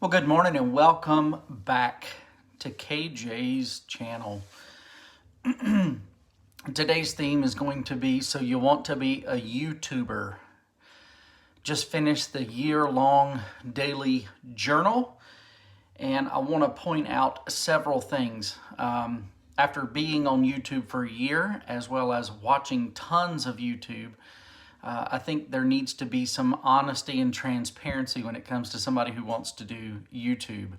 Well, good morning and welcome back to KJ's channel. Today's theme is going to be So You Want to Be a YouTuber. Just finished the year-long daily journal, and I want to point out several things. After being on YouTube for a year, as well as watching tons of YouTube, I think there needs to be some honesty and transparency when it comes to somebody who wants to do YouTube.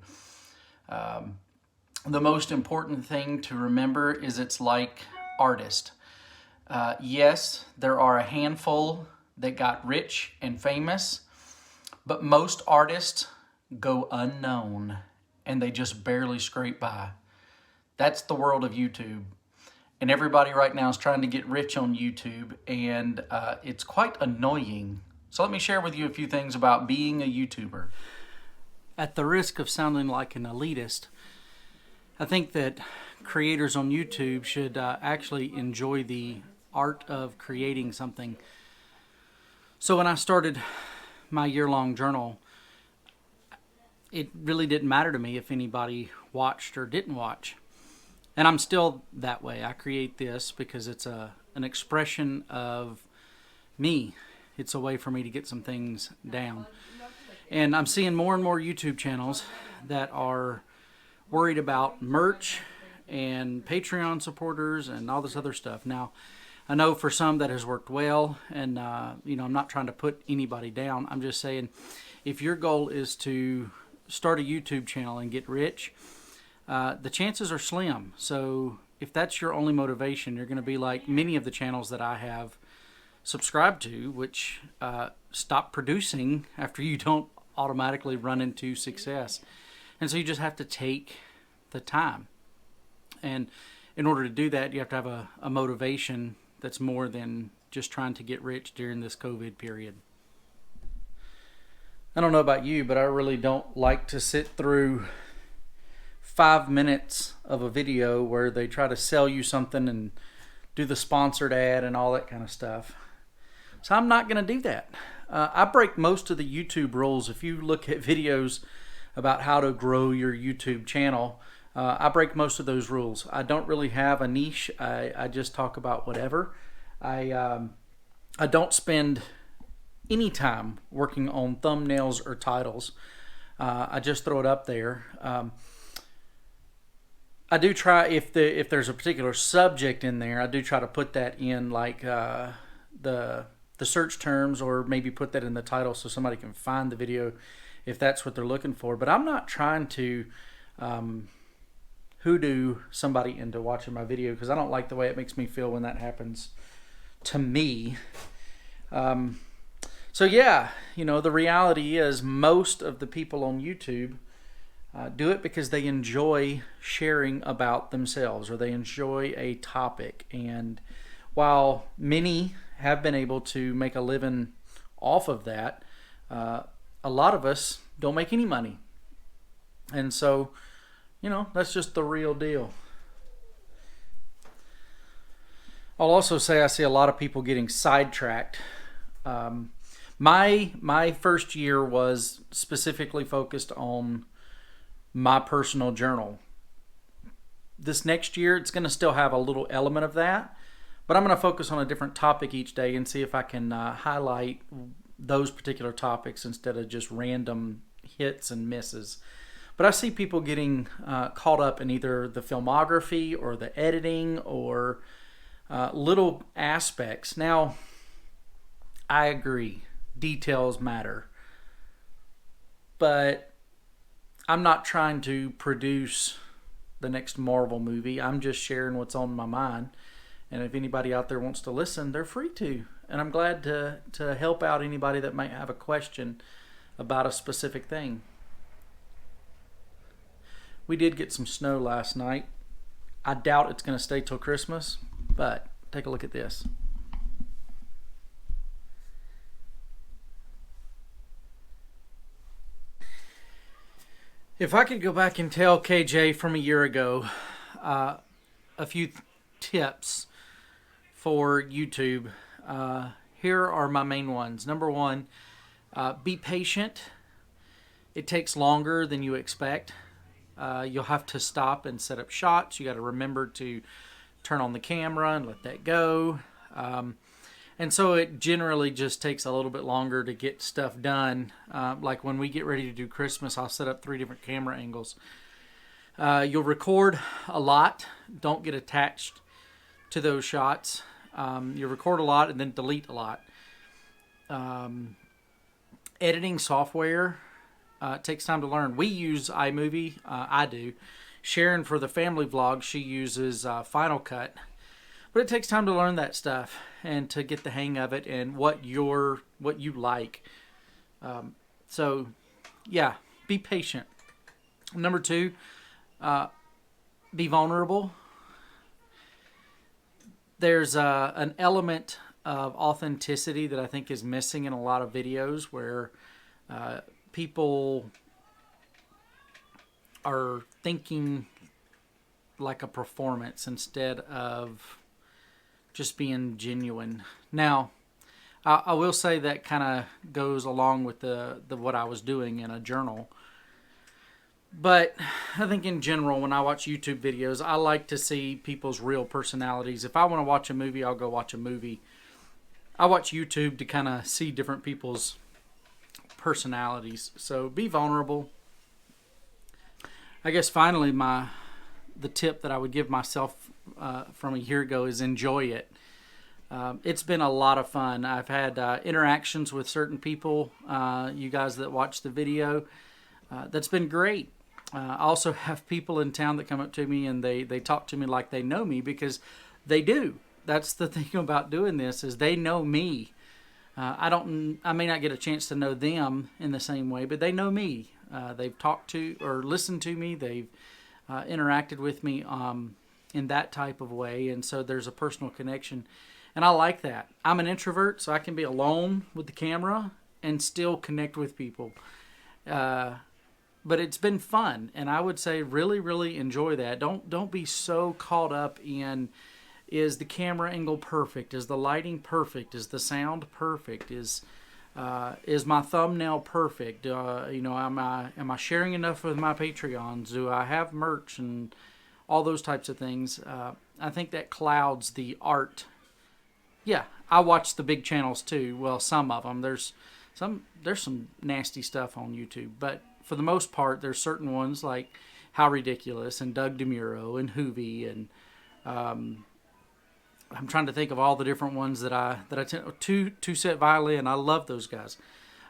The most important thing to remember is it's like artists. Yes, there are a handful that got rich and famous, but most artists go unknown and they just barely scrape by. That's the world of YouTube. And everybody right now is trying to get rich on YouTube, and it's quite annoying. So let me share with you a few things about being a YouTuber. At the risk of sounding like an elitist, I think that creators on YouTube should actually enjoy the art of creating something. So when I started my year-long journal, it really didn't matter to me if anybody watched or didn't watch. And I'm still that way. I create this because it's an expression of me. It's a way for me to get some things down. And I'm seeing more and more YouTube channels that are worried about merch and Patreon supporters and all this other stuff. Now, I know for some that has worked well, and I'm not trying to put anybody down. I'm just saying, if your goal is to start a YouTube channel and get rich, the chances are slim. So if that's your only motivation, you're going to be like many of the channels that I have subscribed to, which stop producing after you don't automatically run into success. And so you just have to take the time. And in order to do that, you have to have a motivation that's more than just trying to get rich during this COVID period. I don't know about you, but I really don't like to sit through 5 minutes of a video where they try to sell you something and do the sponsored ad and all that kind of stuff. So I'm not going to do that. I break most of the YouTube rules. If you look at videos about how to grow your YouTube channel, I break most of those rules. I don't really have a niche. I just talk about whatever. I don't spend any time working on thumbnails or titles. I just throw it up there. I do try, if there's a particular subject in there, I do try to put that in like the search terms, or maybe put that in the title so somebody can find the video if that's what they're looking for. But I'm not trying to hoodoo somebody into watching my video, because I don't like the way it makes me feel when that happens to me. So yeah, the reality is most of the people on YouTube do it because they enjoy sharing about themselves, or they enjoy a topic. And while many have been able to make a living off of that, a lot of us don't make any money. And so, that's just the real deal. I'll also say I see a lot of people getting sidetracked. My first year was specifically focused on my personal journal. This next year, it's going to still have a little element of that, but I'm going to focus on a different topic each day and see if I can highlight those particular topics instead of just random hits and misses. But I see people getting caught up in either the filmography or the editing or little aspects. Now, I agree, details matter, but I'm not trying to produce the next Marvel movie. I'm just sharing what's on my mind. And if anybody out there wants to listen, they're free to. And I'm glad to help out anybody that might have a question about a specific thing. We did get some snow last night. I doubt it's going to stay till Christmas, but take a look at this. If I could go back and tell KJ from a year ago a few tips for YouTube, here are my main ones. Number one, be patient It takes longer than you expect. You'll have to stop and set up shots. You got to remember to turn on the camera and let that go. And so it generally just takes a little bit longer to get stuff done. Like when we get ready to do Christmas, I'll set up 3 different camera angles. You'll record a lot. Don't get attached to those shots. You record a lot and then delete a lot. Editing software takes time to learn. We use iMovie. I do. Sharon, for the family vlog, she uses Final Cut. But it takes time to learn that stuff and to get the hang of it and what you like. So, yeah, be patient. Number 2, be vulnerable. There's an element of authenticity that I think is missing in a lot of videos where people are thinking like a performance instead of just being genuine. Now, I will say that kind of goes along with the what I was doing in a journal. But I think in general, when I watch YouTube videos, I like to see people's real personalities. If I want to watch a movie, I'll go watch a movie. I watch YouTube to kind of see different people's personalities. So be vulnerable. I guess finally, the tip that I would give myself from a year ago is enjoy it. It's been a lot of fun. I've had interactions with certain people, you guys that watch the video. That's been great. I also have people in town that come up to me and they talk to me like they know me, because they do. That's the thing about doing this, is they know me. I may not get a chance to know them in the same way, but they know me. They've talked to or listened to me. They've interacted with me in that type of way, and so there's a personal connection. And I like that. I'm an introvert, so I can be alone with the camera and still connect with people. But it's been fun, and I would say really, really enjoy that. Don't be so caught up in, is the camera angle perfect? Is the lighting perfect? Is the sound perfect? Is my thumbnail perfect? Am I sharing enough with my Patreons? Do I have merch and all those types of things? I think that clouds the art. Yeah, I watch the big channels too. Well, some of them. There's some nasty stuff on YouTube, but for the most part, there's certain ones like How Ridiculous and Doug DeMuro and Hoovie, and I'm trying to think of all the different ones that I Two Set Violin. I love those guys.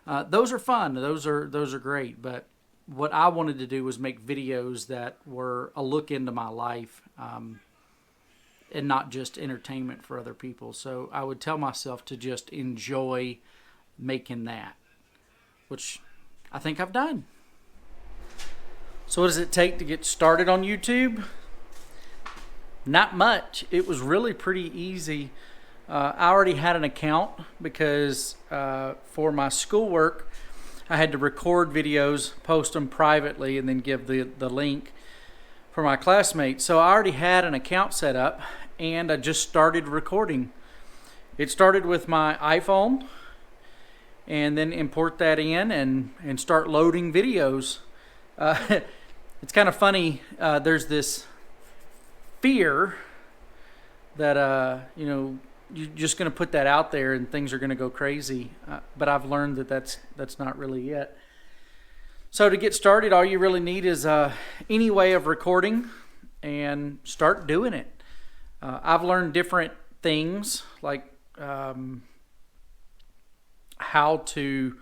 Those are fun. Those are great. But what I wanted to do was make videos that were a look into my life, and not just entertainment for other people. So I would tell myself to just enjoy making that, which I think I've done. So what does it take to get started on YouTube? Not much. It was really pretty easy. I already had an account because for my schoolwork, I had to record videos, post them privately, and then give the link for my classmates. So I already had an account set up, and I just started recording. It started with my iPhone, and then import that in and start loading videos. It's kind of funny. There's this fear that you're just going to put that out there and things are going to go crazy. But I've learned that that's not really it. So to get started, all you really need is any way of recording, and start doing it. I've learned different things like how to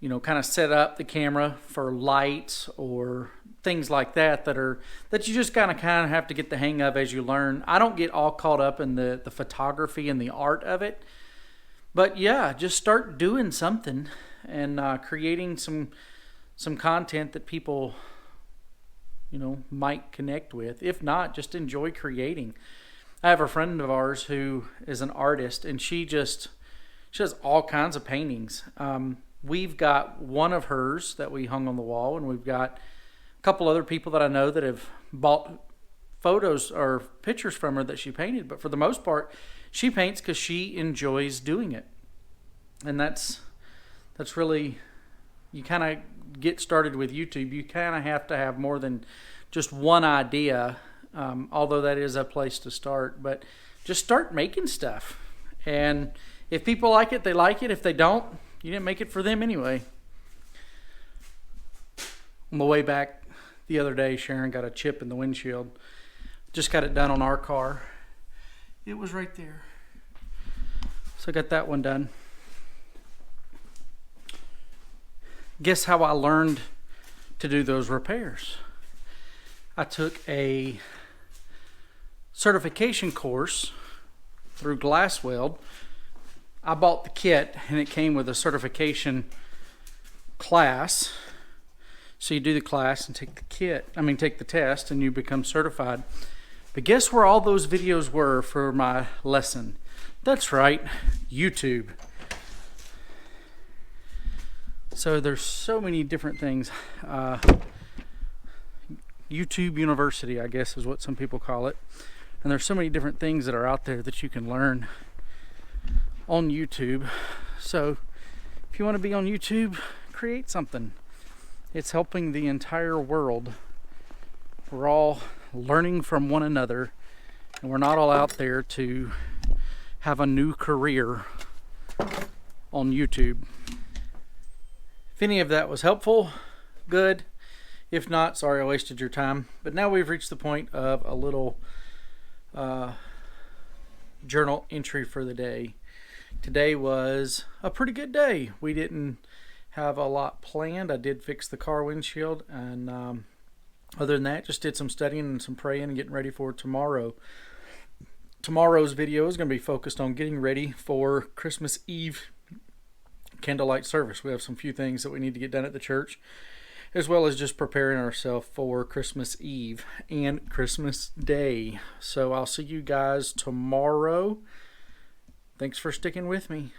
kind of set up the camera for lights or things like that that you just kind of have to get the hang of as you learn. I don't get all caught up in the photography and the art of it, but yeah, just start doing something and creating some content that people might connect with. If not, just enjoy creating. I have a friend of ours who is an artist, and she does all kinds of paintings. We've got one of hers that we hung on the wall, and we've got a couple other people that I know that have bought photos or pictures from her that she painted. But for the most part, she paints because she enjoys doing it. And that's really, you kind of get started with YouTube, you kind of have to have more than just one idea, although that is a place to start. But just start making stuff. And if people like it, they like it. If they don't, you didn't make it for them anyway. On the way back the other day, Sharon got a chip in the windshield. Just got it done on our car. It was right there. So I got that one done. Guess how I learned to do those repairs? I took a certification course through Glassweld. I bought the kit and it came with a certification class. So you do the class and take the test and you become certified. But guess where all those videos were for my lesson? That's right, YouTube. So there's so many different things. YouTube University, I guess is what some people call it. And there's so many different things that are out there that you can learn on YouTube. So if you want to be on YouTube, create something. It's helping the entire world. We're all learning from one another, and we're not all out there to have a new career on YouTube. If any of that was helpful, good. If not, sorry I wasted your time. But now we've reached the point of a little journal entry for the day. Today was a pretty good day. We didn't have a lot planned. I did fix the car windshield, and other than that, just did some studying and some praying and getting ready for tomorrow. Tomorrow's video is going to be focused on getting ready for Christmas Eve candlelight service. We have some few things that we need to get done at the church, as well as just preparing ourselves for Christmas Eve and Christmas Day. So I'll see you guys tomorrow. Thanks for sticking with me.